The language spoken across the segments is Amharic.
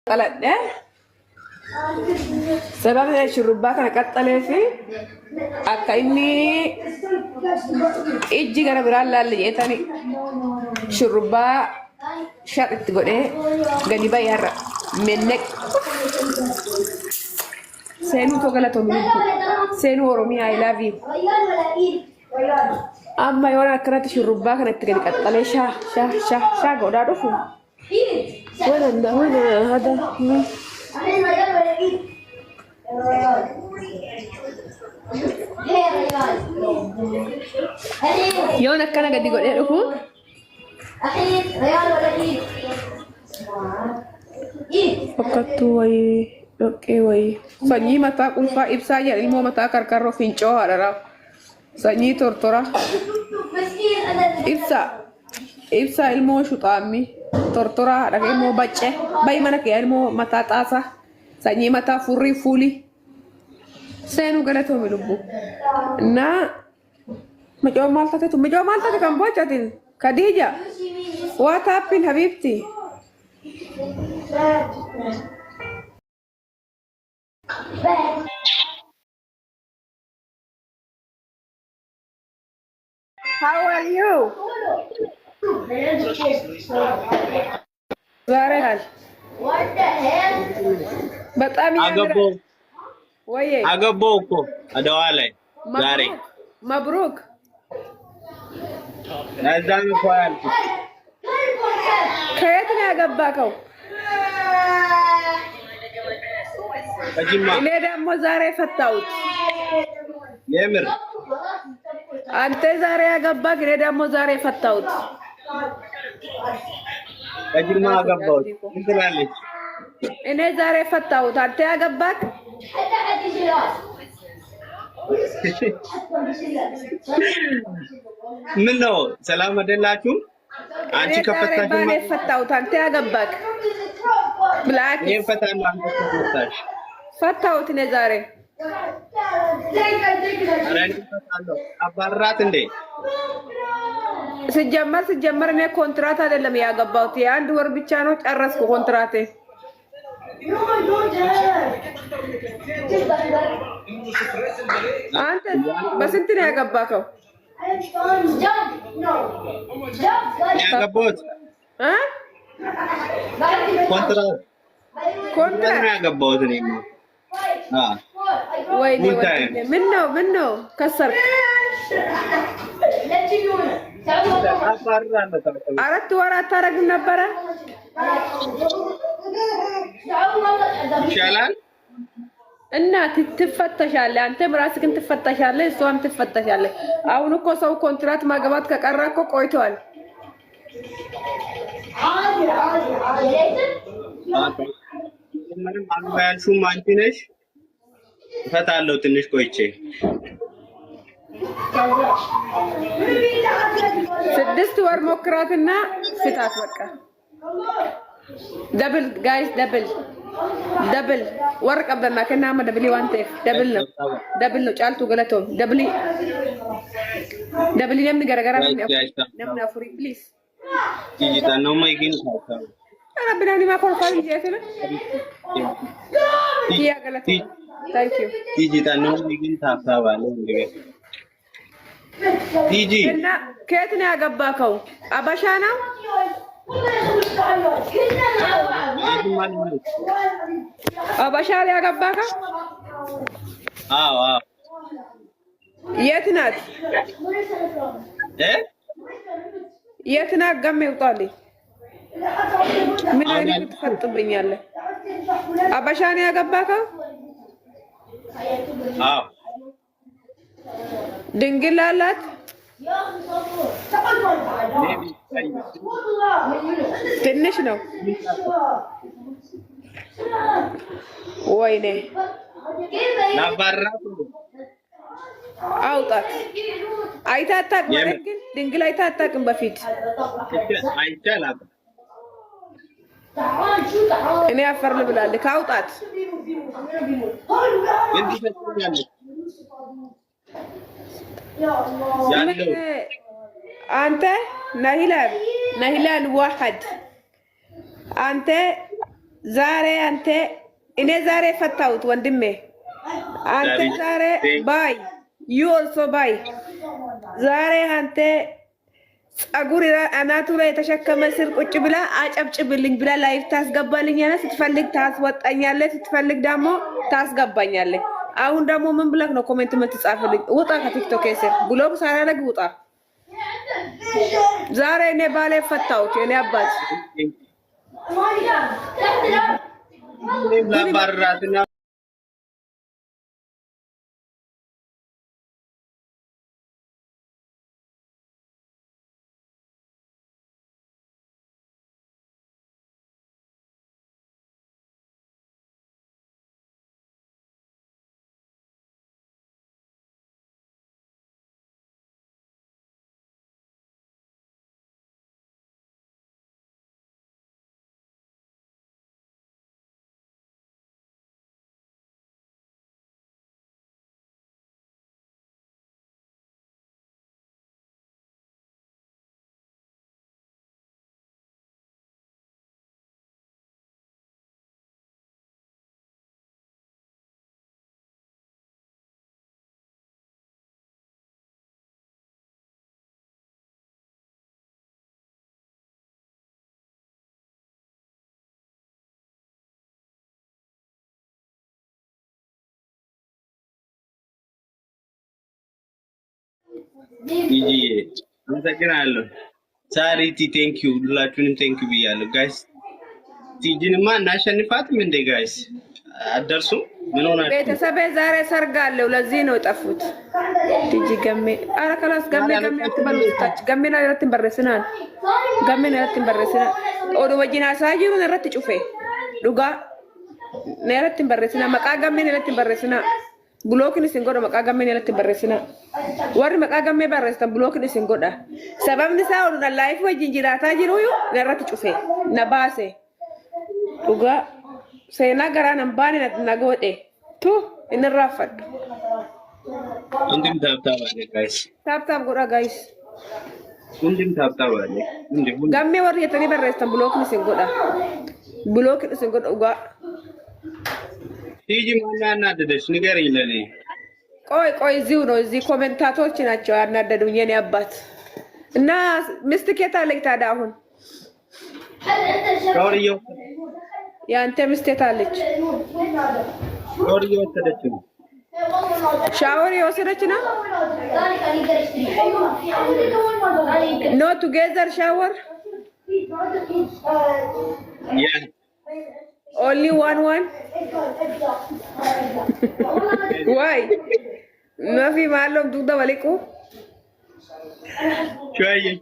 قالت سبب الشربات أنا قطلة في أكيني إيجي كنا برا اللي يتاني شربا شرط تقولي غني بيار منك سينو تقولة منك سينو رومي I love you أما يوانا كرات شربا كنا تقولي قطلة شا قودا دوفو وين هذا يونا كان قد يقول إيه لكم؟ أخي ريال ولا إيه؟ فقط وي أوكي وي سني متى كل فائب سايا المو متى كركرو فينشوا هذا سني تورتورا إبسا المو شو طعمي تورتورا لكن المو بچه باي منك يا المو متى تاسا سني متى فوري فولي سينو قالتهم يلبو نا مجوا مالتك كم بوجاتين خديجة what happened حبيبتي how are you very well what the hell በጣም አገባው ወይ አገባው እኮ አደዋ ላይ ዛሬ መብሩክ አዛም ፋል ከየት ነው ያገባከው? ከጅማ እኔ ደግሞ ዛሬ ፈታሁት። የምር አንተ ዛሬ ያገባክ እኔ ደግሞ ዛሬ ፈታሁት። ከጅማ አገባው እንትላለች እኔ ዛሬ ፈታሁት። አንተ ያገባክ ምን ነው ሰላም አይደላችሁ? አንቺ ከፈታሽ ማን ፈታሁት? አንተ ያገባክ ብላክ ይፈታል። አንተ ከፈታሽ ፈታሁት እኔ ዛሬ አረን ፈታለሁ። አባራት እንዴ ሲጀመር እኔ ኮንትራት አይደለም ያገባሁት የአንድ ወር ብቻ ነው ጨረስኩ ኮንትራቴ። አንተ በስንት ነው ያገባከው? ያገባሁት ኮንትራት ነው ያገባሁት እኔ ወይኔ ምን ነው ከሰርክ? አራት ወር አታረግም ነበረ? ይሻላል እና ትፈተሻለህ። አንተም ራስህን ትፈተሻለህ፣ እሷም ትፈተሻለህ። አሁን እኮ ሰው ኮንትራት ማግባት ከቀረ እኮ ቆይቷል። ምንም አልባያልሽም አንቺ ነሽ። እፈታለሁ ትንሽ ቆይቼ 6 ወር ሞክራትና ፍታት በቃ። ደብል ጋይስ ደብል ወርቅ አበማ ከናማ ደብል ዋንቴ ደብል ነው ጫልቱ ገለቶም ደብል ለምን ገረገራ ለምን አፍሪ ፕሊዝ ጂጂታ ነው ማይግን ታታ ረብና ሊማ ኮልፋል ጂጂታ ያ ገለቶ ታንክ ዩ ጂጂታ ነው ማይግን ታታ ባለ እንግዲህ ጂጂ እና ከየት ነው ያገባከው? አባሻ ነው? አባሻ ላይ ያገባከው? አዎ የት ናት? የት ናት? ገም ይውጣልኝ። ምን አይነት ትፈጥብኛለህ? አባሻ ነው ያገባከው? አዎ ድንግል አላት? ትንሽ ነው። ወይኔ ናባራት አውጣት። አይታታቅ ማለት ግን ድንግል አይታታቅም በፊት አይቻላል። እኔ አፈር ልብላለሁ። ካውጣት አንተ ናሂላን ዋሐድ አንተ ዛሬ አንተ እኔ ዛሬ ፈታሁት ወንድሜ። አንተ ዛሬ ባይ ዩ ኦልሶ ባይ ዛሬ አንተ ጸጉር አናቱ ላይ የተሸከመ ስር ቁጭ ብላ አጨብጭብልኝ ብላ ላይፍ ታስገባልኝ ያለ ስትፈልግ ታስወጣኛለህ፣ ስትፈልግ ደግሞ ታስገባኛለህ። አሁን ደግሞ ምን ብለክ ነው ኮሜንት የምትጻፍልኝ? ውጣ ከቲክቶክ ስር ብሎግ ሳላደርግ ውጣ። ዛሬ እኔ ባሌ ፈታሁት የኔ አባት ለባራትና ጂጂ አመሰግናለሁ። ሳሪቲ ቴንክ ዩ ሁላችሁንም ቴንክ ዩ ብያለሁ ጋይስ። ቲጂንማ እናሸንፋትም እንዴ ጋይስ? አደርሱም ምን ሆናችሁ? ቤተሰቤ ዛሬ ሰርግ አለው፣ ለዚህ ነው የጠፉት። ቲጂ ገሜ አረ ከላስ ገሜ አትበሉታች ገሜ ነው ያረትን በረስናል ገሜ ነው ያረትን በረስናል ኦዶ ወጂና ሳይሩ ነረት ጩፌ ዱጋ ነረትን በረስና መቃ ገሜ ነረትን በረስና ብሎክን ሲንጎዳ መቃ ገሜ ነረትን በረስና ወር መቃ ገሜ በረስታ ብሎክን ሲንጎዳ ሰበብን ሳውሉ ላይፍ ወጂን ጅራታ ጅሩ ነረት ጩፌ ነባሴ ዱጋ ሴና ገራን አምባኔ ነግወጤ ቱ እንራፈድ እንዴም ታብታብ አለ ጋይስ ታብታብ ጎራ ጋይስ እንዴም ታብታብ አለ እንዴም ጋሜ ወር የተኔ በረስተን ብሎክን ሲንጎዳ ኡጋ ቲጂ ማን ያናደደሽ ንገረኝ ለኔ። ቆይ እዚሁ ነው እዚህ ኮሜንታቶች ናቸው ያናደዱኝ የኔ አባት እና ሚስትክ የታለች ታዲያ? አሁን ሻወርየው ያንተ ሚስት የታለች? ሻወርየው ወሰደች ነው ሻወር የወሰደች ነው? ኖ ቱጌዘር ሻወር ያ only one why nafi malum duda waliku شوية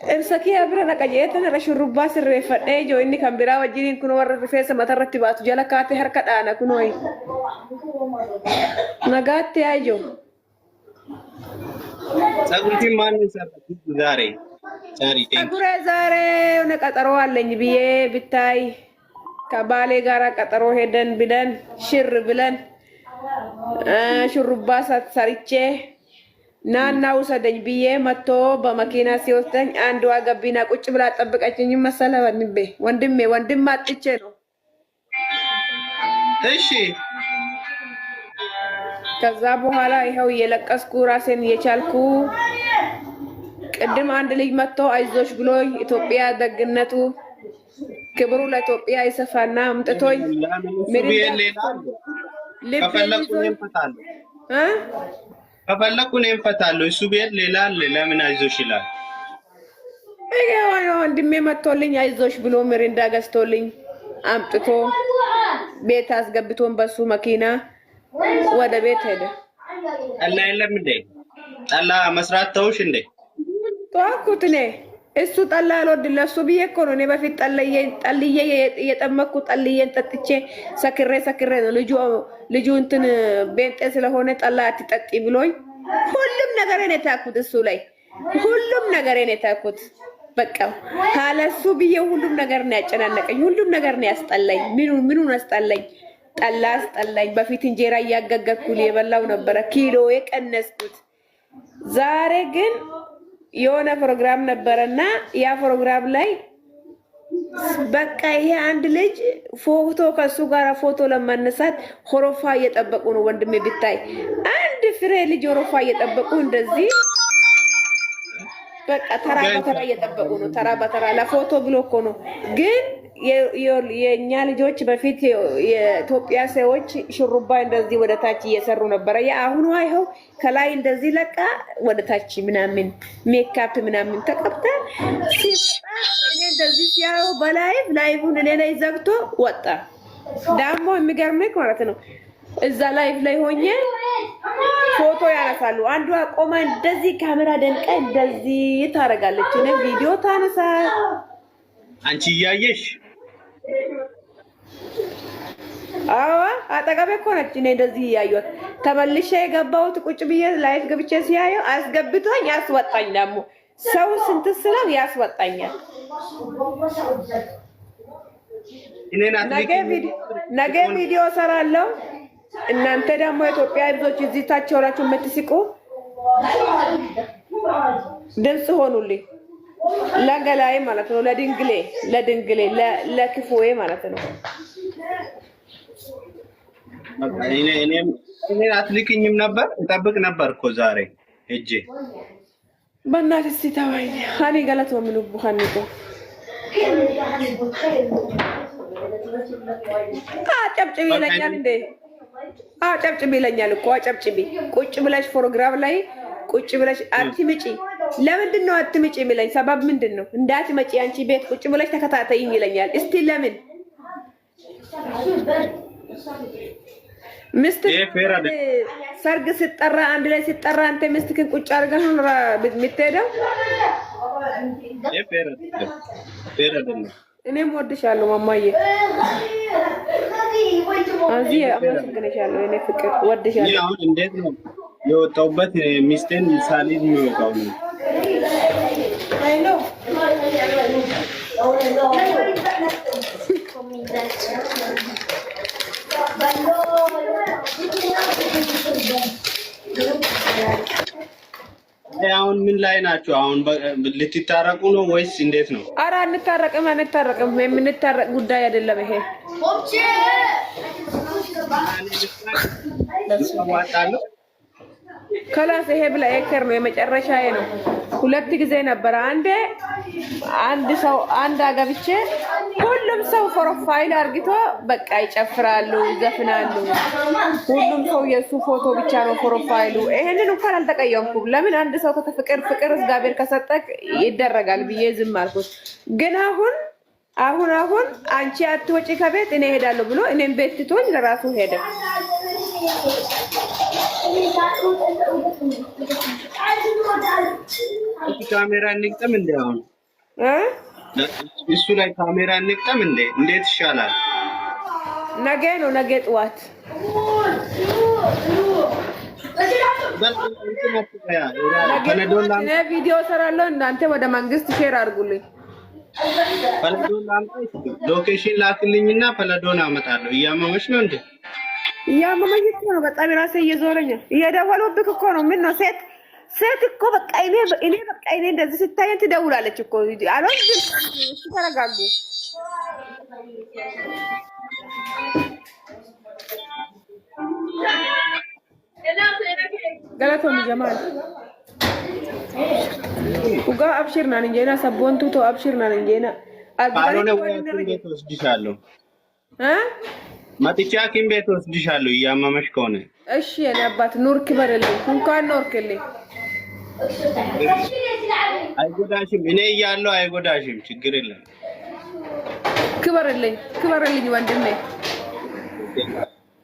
امسكي ابرنا قجيتنا رشربا سر فدي جو اني كامبرا وجين كنو ور رفيس مترتي باتو جلكاتي حركه انا كنوي نغاتي ايجو ጸጉርቲ ማን ሰራት ዛሬ ጸጉሬ ዛሬ ቀጠሮ አለኝ ብዬ ብታይ ከባሌ ጋራ ቀጠሮ ሄደን ብለን ሽር ብለን ሹሩባ ሰርቼ ናና ውሰደኝ ብዬ መጥቶ በመኪና ሲወስደኝ አንዷ ገቢና ቁጭ ብላ ጠብቀችኝ መሰለ ወንድም አጥቼ ነው። እሺ ከዛ በኋላ ይሄው እየለቀስኩ ራሴን እየቻልኩ ቅድም አንድ ልጅ መጥቶ አይዞሽ ብሎኝ ኢትዮጵያ ደግነቱ ክብሩ ለኢትዮጵያ ይሰፋና አምጥቶኝ ከፈለኩ ነው እንፈታለሁ። እሱ ቤት ሌላ ለምን አይዞሽ ይላል? ወንድሜ መጥቶልኝ አይዞሽ ብሎ ምሪንዳ ገዝቶልኝ አምጥቶ ቤት አስገብቶን በሱ መኪና ወደ ቤት ሄደ። ጠላ የለም እንዴ? ጠላ መስራት ተውሽ እንዴ? ተዋኩት እኔ እሱ ጠላ አልወድም ለሱ ብዬ እኮ ነው። እኔ በፊት ጠልዬ እየጠመኩ ጠልዬን ጠጥቼ ሰክሬ ነው ልጁ እንትን ቤንጤ ስለሆነ ጠላ አትጠጪ ብሎኝ ሁሉም ነገር እኔ ታኩት እሱ ላይ ሁሉም ነገር እኔ ታኩት። በቃ ካለሱ ብዬ ሁሉም ነገር ነው ያጨናነቀኝ። ሁሉም ነገር ነው ያስጠላኝ። ምኑን አስጠላኝ? ጠላ አስጠላኝ። በፊት እንጀራ እያጋገርኩ የበላው ነበረ ኪሎ የቀነስኩት። ዛሬ ግን የሆነ ፕሮግራም ነበረና ያ ፕሮግራም ላይ በቃ ይሄ አንድ ልጅ ፎቶ ከሱ ጋር ፎቶ ለማነሳት ሆሮፋ እየጠበቁ ነው። ወንድሜ ብታይ አንድ ፍሬ ልጅ ሆሮፋ እየጠበቁ እንደዚህ በቃ ተራ በተራ እየጠበቁ ነው። ተራ በተራ ለፎቶ ብሎ እኮ ነው። ግን የኛ ልጆች በፊት የኢትዮጵያ ሰዎች ሽሩባ እንደዚህ ወደ ታች እየሰሩ ነበረ። ያ አሁን አይኸው ከላይ እንደዚህ ለቃ ወደ ታች ምናምን ሜካፕ ምናምን ተቀብታ ሲወጣ እኔ እንደዚህ ሲያየው በላይቭ ላይቭን እኔ ላይ ዘግቶ ወጣ። ደግሞ የሚገርምህ ማለት ነው እዛ ላይቭ ላይ ሆኜ ፎቶ ያነሳሉ። አንዷ ቆማ እንደዚህ ካሜራ ደንቃ እንደዚህ ታረጋለች። እኔ ቪዲዮ ታነሳ አንቺ እያየሽ አጠገቤ እኮ ነች። እኔ እንደዚህ እያየሁት ተመልሼ የገባሁት ቁጭ ብዬ ላይፍ ገብቼ ሲያየው አስገብቶኝ ያስወጣኝ። ደግሞ ሰው ስንት ስለው ያስወጣኛል። ነገ ቪዲዮ ሰራለሁ። እናንተ ደግሞ ኢትዮጵያ ልጆች እዚህ ታች ሆናችሁ የምትስቁ ድምፅ ሆኑልኝ። ለገላይ ማለት ነው። ለድንግሌ ለክፉዬ ማለት ነው። እኔ አትልክኝም ነበር እጠብቅ ነበር እኮ ዛሬ ሄጄ በእናትህ እስኪ ተወኝ። እኔ ገለት ነው የምልህ ቡኻኒቶ አጨብጭቢ ይለኛል እንዴ? አጨብጭቢ ይለኛል እኮ አጨብጭቢ። ቁጭ ብለሽ ፕሮግራም ላይ ቁጭ ብለሽ አትምጪ። ለምንድን ነው አትምጪ የሚለኝ? ሰበብ ምንድን ነው? እንዳትመጪ አንቺ ቤት ቁጭ ብለሽ ተከታተይኝ ይለኛል። እስቲ ለምን ሚስት ሰርግ ሲጠራ አንድ ላይ ሲጠራ አንተ ሚስትክን ቁጭ አድርገህ ነው የምትሄደው? እኔም ወድሻለሁ ማማዬ፣ እዚህ አመሰግንሻለሁ። እኔ ፍቅር ወድሻለሁ። አሁን እንዴት ነው የወጣሁበት? ሚስቴን ሳሊድ ነው የወጣው ነው። አይ ነው አሁን ምን ላይ ናቸው? አሁን ልትታረቁ ነው ወይስ እንዴት ነው? ኧረ አንታረቅም። የምንታረቅ ጉዳይ አይደለም ይሄ። ከላስ ይሄ ብላ ኤከር ነው የመጨረሻዬ ነው። ሁለት ጊዜ ነበር። አንድ ሰው አገብቼ ሁሉም ሰው ፕሮፋይል አርግቶ በቃ ይጨፍራሉ፣ ይዘፍናሉ። ሁሉም ሰው የሱ ፎቶ ብቻ ነው ፕሮፋይሉ። ይሄንን እንኳን አልተቀየምኩም። ለምን አንድ ሰው ፍቅር እግዚአብሔር ከሰጠክ ይደረጋል ብዬ ዝም አልኩት። ግን አሁን አንቺ አትወጪ ከቤት እኔ እሄዳለሁ ብሎ እኔን ቤት ትቶኝ ለራሱ ሄደ። ካሜራ እንግጠም እንዴ? አሁን እሱ ላይ ካሜራ እንግጠም እንዴ? እንዴት ይሻላል? ነገ ነው ነገ ጠዋት እኔ ቪዲዮ ሰራለሁ። እናንተ ወደ መንግስት ሼር አድርጉልኝ። ሎኬሽን ላክልኝና ፈለዶን አመጣለሁ። እያመመሽ ነው እንዴ? እያመመኝ እኮ ነው። በጣም ራሴ እየዞረኝ እየደወሉብክ እኮ ነው። ምን ነው ሴት እኮ በቃ እኔ እንደዚህ ስታየን ትደውላለች እኮ። አልወድም። እሺ ተረጋጉ። ገለቶም ጀማል uga abshir na njena sabontu to abshir na njena አባሮነ ቤት ወስድሻለሁ። መጥቻ ሐኪም ቤት ወስድሻለሁ እያመመሽ ከሆነ። እሺ የኔ አባት ኑር ክበርልኝ። እንኳን ኖርክልኝ። አይጎዳሽም። እኔ እያለሁ አይጎዳሽም። ችግር የለም። ክበርልኝ ወንድሜ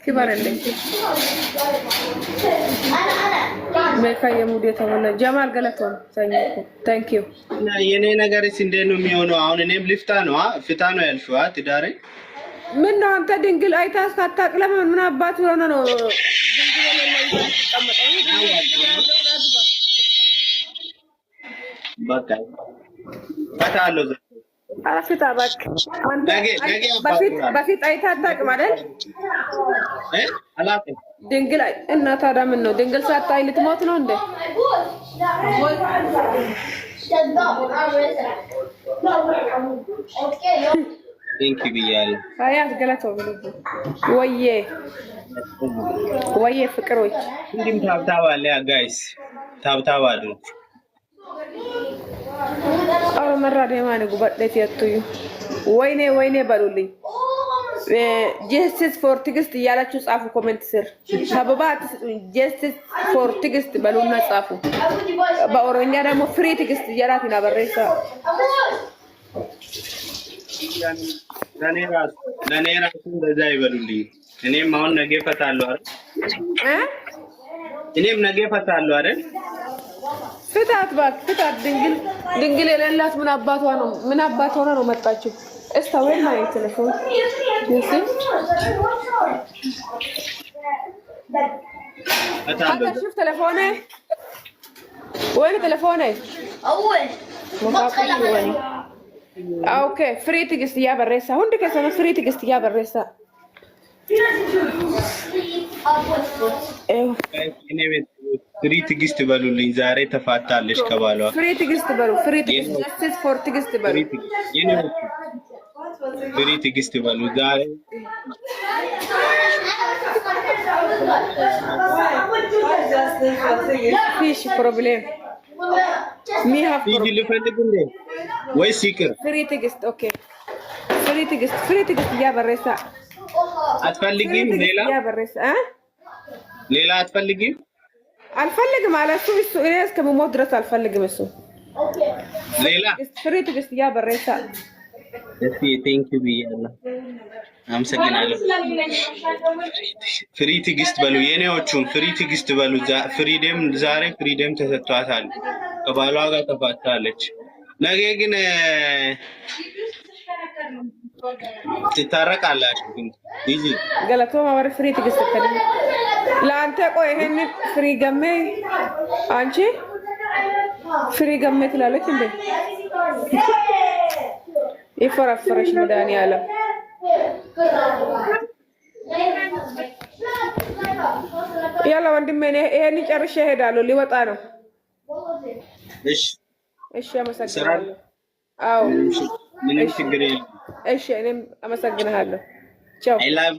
ክበርልኝ። መካ የሙዴ ተወለ ጀማል ገለቶም ታንክ ዩ። የኔ ነገርስ እንዴት ነው የሚሆነው? አሁን እኔም ልፍታ ነው ፍታ ነው ያልሽው ትዳሬ። ምን ነው አንተ ድንግል አይታስ ካታቅለም ምን አባት ሆነ ነው ድንግል ለላይ ተቀመጠው በቃ ፈታለው አፍታ ባክ አንተ በፊት አይታ አታውቅም አይደል? አላውቅም ድንግል እና ታዲያ ምን ነው ድንግል ሳታይ ልትሞት ነው እንዴ? ቴንክ ዩ ብያለሁ። አያት ገለተው ወዬ ወዬ ፍቅሮች እንዲም ታብታብ አለ ያ ጋይስ ታብታብ አድርጉ። አው መራደ ማን ጉበደት ያቱዩ ወይኔ ወይኔ በሉልኝ። ጀስቲስ ፎር ትግስት እያላችሁ ጻፉ ኮሜንት ስር አበባ ጀስቲስ ፎር ትግስት በሉና ጻፉ። በኦሮኛ ደግሞ ፍሪ ትግስት እያላትና በሬሳ ለኔ ራሱ እንደዛ ይበሉልኝ። እኔም አሁን ነገ እፈታለሁ አይደል? እኔም ነገ እፈታለሁ አይደል? ፍታት እባክህ ፍታት። ድንግል የሌላት ምን አባቷ ነው መጣችው? እስታ ወይ ማይ ቴሌፎን شوف تليفوني وين تليفوني اول وين اوكي فري تجس يا بريسا هندك اسمه فري تجس يا بريسا ፍሪ ትግስት በሉልኝ። ዛሬ ተፋታለሽ ከባሏ። ፍሪ ትግስት በሉ። ፍሪ ትግስት ጀስቲስ ፎር ትግስት በሉ። ፍሪ ትግስት በሉ ዛሬ ፊሽ ፕሮብሌም ሚሃ ልፈልግ እንዴ ወይስ ይቅር? ፍሪ ትግስት ኦኬ። ፍሪ ትግስት ያ በሬሳ አትፈልጊም? ሌላ አትፈልጊም? አልፈልግም አለሱ እሱ እኔ እስከምሞት ድረስ አልፈልግም እሱ ሌላ ፍሪ ትግስት ያ በሬሳ እሺ ቴንክ ዩ ብያለሁ። አመሰግናለሁ። ፍሪ ትግስት በሉ የኔዎቹም ፍሪ ትግስት በሉ። ፍሪደም ዛሬ ፍሪደም ተሰጥቷታል። ከባሏ ጋር ተፋታለች። ነገ ግን ትታረቃላችሁ። ግን ይዚ ገለቶ ማወር ፍሪ ትግስት ተከለ ለአንተ ቆይ ይሄን ፍሪ ገሜ አንቺ ፍሪ ገሜ ትላለች እንዴ? ይፈራፈረሽ መድኃኒዓለም ያላ ወንድሜ ይሄን ጨርሼ እሄዳለሁ። ሊወጣ ነው። እሺ እሺ አመሰግናለሁ። አዎ ምንም ችግር የለም። እሺ እኔም አመሰግናለሁ። ቻው። አይ ላቭ